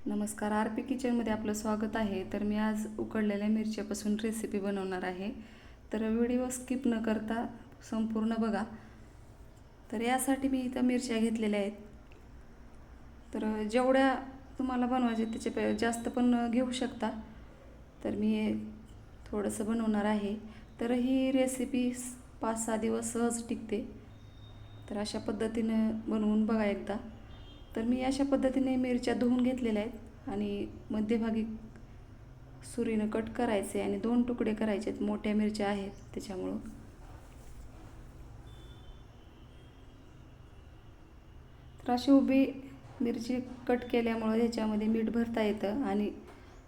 नमस्कार, R P किचनमध्ये आपलं स्वागत आहे. तर मी आज उकडलेल्या मिरच्यापासून रेसिपी बनवणार आहे. तर व्हिडिओ स्किप न करता संपूर्ण बघा. तर यासाठी मी इथं मिरच्या घेतलेल्या आहेत. तर जेवढ्या तुम्हाला बनवायचे त्याच्या जास्त पण घेऊ शकता. तर मी थोडंसं बनवणार आहे. तर ही रेसिपी 5-6 दिवस सहज टिकते. तर अशा पद्धतीनं बनवून बघा एकदा. तर मी अशा पद्धतीने मिरच्या धुवून घेतलेल्या आहेत आणि मध्यभागी सुरीनं कट करायचे आणि 2 तुकडे करायचे आहेत. मोठ्या मिरच्या आहेत त्याच्यामुळं. तर अशी उभी मिरची कट केल्यामुळं ह्याच्यामध्ये मीठ भरता येतं आणि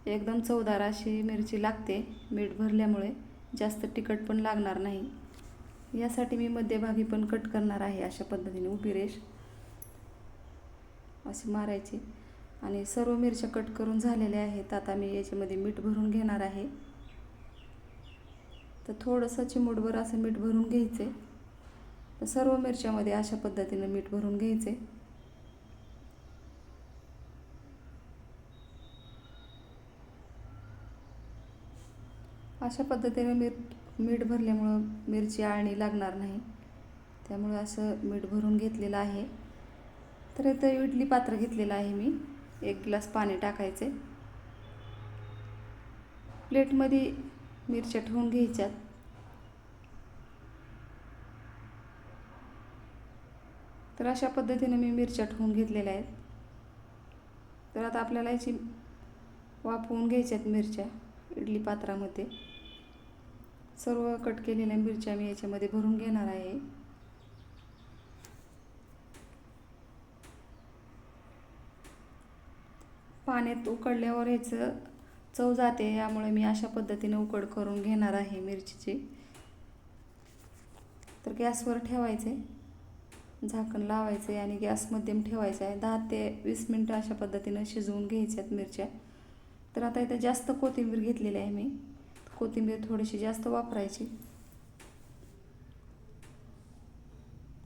एकदम चवदार अशी मिरची लागते. मीठ भरल्यामुळे जास्त तिखट पण लागणार नाही. यासाठी मी मध्यभागी पण कट करणार आहे. अशा पद्धतीने उभी रेष अशी मारायची आणि सर्व मिरच्या कट करून झालेल्या आहेत. आता मी याच्यामध्ये मीठ भरून घेणार आहे. तर थोडंसं चिमूटभर असं मीठ भरून घ्यायचे. तर सर्व मिरच्यामध्ये अशा पद्धतीने मीठ भरून घ्यायचे. अशा पद्धतीने मीठ भरल्यामुळं मिरची आळणी लागणार नाही. त्यामुळे असं मीठ भरून घेतलेलं आहे. तर इथं इडली पात्र घेतलेलं आहे मी. 1 ग्लास पाणी टाकायचे. प्लेटमध्ये मिरच्या ठेवून घ्यायच्यात. तर अशा पद्धतीने मी मिरच्या ठेवून घेतलेल्या आहेत. तर आता आपल्याला याची वाफवून घ्यायच्यात मिरच्या इडली पात्रामध्ये. सर्व कट केलेल्या मिरच्या मी याच्यामध्ये भरून घेणार आहे. पाण्यात उकडल्यावर ह्याचं चव जाते, यामुळे मी अशा पद्धतीने उकड करून घेणार आहे मिरचीची. तर गॅसवर ठेवायचे, झाकण लावायचे आणि गॅस मध्यम ठेवायचा आहे. 10 ते 20 मिनटं अशा पद्धतीनं शिजवून घ्यायच्यात मिरच्या. तर आता इथं जास्त कोथिंबीर घेतलेली आहे मी. कोथिंबीर थोडीशी जास्त वापरायची.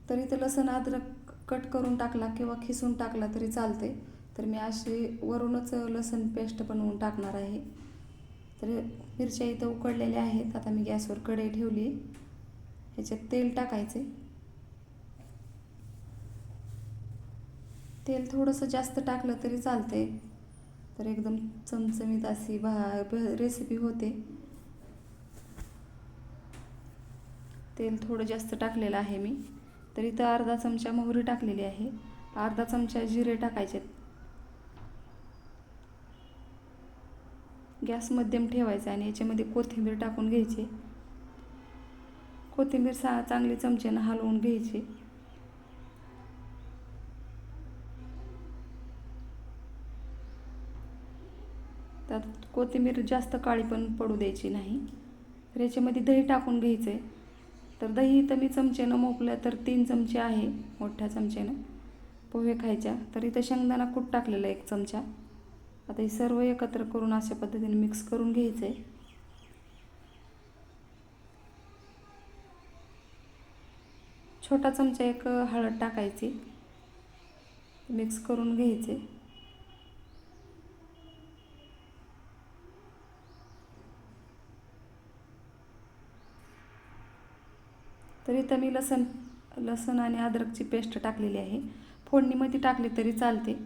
तर इथं लसूण अद्रक कट करून टाकला किंवा खिसून टाकला तरी चालते. तर मी अशी वरूनच लसूण पेस्ट बनवून टाकणार आहे. तर मिरच्या इथं उकडलेल्या आहेत. आता मी गॅसवर कढई ठेवली. ह्याच्यात तेल टाकायचे. तेल थोडंसं जास्त टाकलं तरी चालते. तर एकदम चमचमीत अशी रेसिपी होते. तेल थोडं जास्त टाकलेलं आहे मी. तर इथं अर्धा चमचा मोहरी टाकलेली आहे. अर्धा चमचा जिरे टाकायचे. गॅस मध्यम ठेवायचा आणि याच्यामध्ये कोथिंबीर टाकून घ्यायची. कोथिंबीर चांगली चमच्यानं हलवून घ्यायची. त्यात कोथिंबीर जास्त काळी पण पडू द्यायची नाही. तर याच्यामध्ये दही टाकून घ्यायचं आहे. तर दही इथं मी चमच्यानं मोपलं तर 3 चमचे आहे मोठ्या चमच्यानं पोहे खायच्या. तर इथं शेंगदाणा कूट टाकलेला 1 चमचा. आता हे सर्व एकत्र करून अशा पद्धतीने मिक्स करून घ्यायचं आहे. छोटा चमचा 1 हळद टाकायची. मिक्स करून घ्यायचे. तर इथं मी लसण आणि अद्रकची पेस्ट टाकलेली आहे. फोडणीमध्ये टाकली तरी चालते.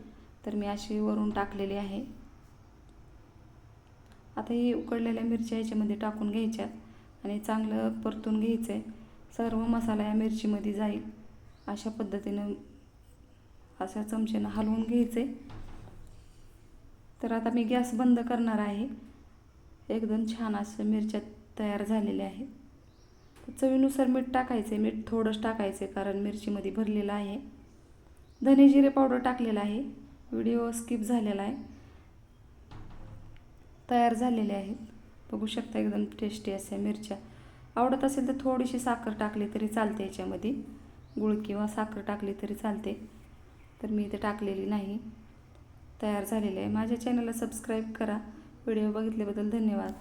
तर मी अशी वरून टाकलेली आहे. आता ही उकडलेल्या मिरच्या ह्याच्यामध्ये टाकून घ्यायच्यात आणि चांगलं परतून घ्यायचं आहे. सर्व मसाला या मिरचीमध्ये जाईल अशा पद्धतीनं अशा चमच्यानं हलवून घ्यायचे. तर आता मी गॅस बंद करणार आहे. एकदम छान असं मिरच्या तयार झालेल्या आहेत. चवीनुसार मीठ टाकायचे. मीठ थोडंच टाकायचे कारण मिरचीमध्ये भरलेलं आहे. धने जिरे पावडर टाकलेलं आहे. व्हिडिओ स्किप झालेला आहे. तयार झालेले आहेत. बघू शकता एकदम टेस्टी अशा मिरच्या. आवडत असेल तर थोडीशी साखर टाकली तरी चालते. याच्यामध्ये गूळ किंवा साखर टाकली तरी चालते. तर मी इथे टाकलेली नाही. तयार झालेले आहे. माझ्या चॅनलला सबस्क्राईब करा. व्हिडिओ बघितल्याबद्दल धन्यवाद.